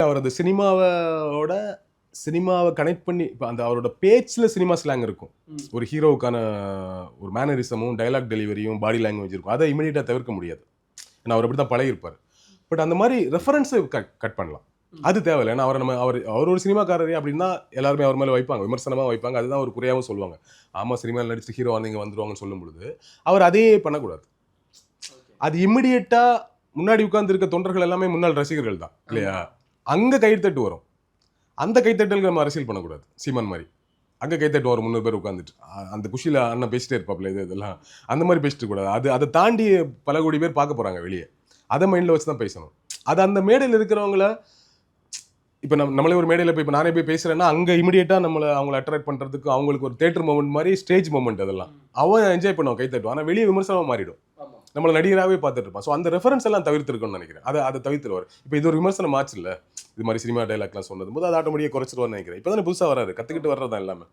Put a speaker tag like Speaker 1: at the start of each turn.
Speaker 1: அவர் அந்த சினிமாவை கனெக்ட் பண்ணி இப்போ அந்த அவரோட பேச்சில் சினிமா ஸ்லாங் இருக்கும். ஒரு ஹீரோவுக்கான ஒரு மேனரிசமும் டைலாக் டெலிவரியும் பாடி லாங்குவேஜ் இருக்கும். அதை இமீடியட்டாக தவிர்க்க முடியாது. ஏன்னா அவர் அப்படி தான் பழகிருப்பார். பட் அந்த மாதிரி ரெஃபரன்ஸை கட் பண்ணலாம். அது தேவையில்லை. ஏன்னா அவர் ஒரு சினிமாக்காரரே அப்படின்னா எல்லாருமே அவர் மேலே வைப்பாங்க, விமர்சனமாக வைப்பாங்க. அதுதான் ஒரு குறையாகவும் சொல்லுவாங்க. ஆமாம், சினிமாவில் நடிச்சு ஹீரோ வந்தீங்க வந்துருவாங்கன்னு சொல்லும் பொழுது அவர் அதையே பண்ணக்கூடாது. அது இமிடியேட்டாக முன்னாடி உட்கார்ந்து இருக்க தொண்டர்கள் எல்லாமே முன்னாள் ரசிகர்கள் தான் இல்லையா? அங்கே கைத்தட்டு வரும். அந்த கைத்தட்டலுக்கு நம்ம அரசியல் பண்ணக்கூடாது. சீமான் மாதிரி அங்கே கைத்தட்டு வரும் 300 பேர் உட்காந்துட்டு அந்த குஷியில் அண்ணன் பேசிட்டே இருப்பாப்ல இதெல்லாம் அந்த மாதிரி பேசிட்டு கூடாது. அதை தாண்டி பல கோடி பேர் பார்க்க போகிறாங்க வெளியே. அதை மைண்டில் வச்சு தான் பேசணும். அது அந்த மேடையில் இருக்கிறவங்கள இப்போ நம்மளே ஒரு மேடையில் போய் இப்போ நானே போய் பேசுகிறேன்னா அங்கே இமீடியட்டாக அவங்கள அட்ராக்ட் பண்ணுறதுக்கு அவங்களுக்கு ஒரு தேட்டர் மூமெண்ட் மாதிரி ஸ்டேஜ் மூமெண்ட் அதெல்லாம் அவன் என்ஜாய் பண்ணுவான், கைத்தட்டுவான். ஆனால் வெளியே விமர்சனமாக மாறிடும். நம்மளை நடிகராகவே பார்த்துட்டு இருப்பான். ஸோ அந்த ரெஃபரன்ஸ் எல்லாம் தவிர்த்திருக்கும்னு நினைக்கிறேன். அதை தவிர்த்துருவார். இப்போ இது ஒரு விமர்சனம் ஆச்சு இல்லை, இது மாதிரி சினிமா டைலாக்லாம் சொன்னது போது அதை ஆட்டோமேட்டிக்காக குறைச்சிருவார்னு நினைக்கிறேன். இப்போ தானே புதுசாக வராரு, கற்றுக்கிட்டு வர்றதான் எல்லாமே.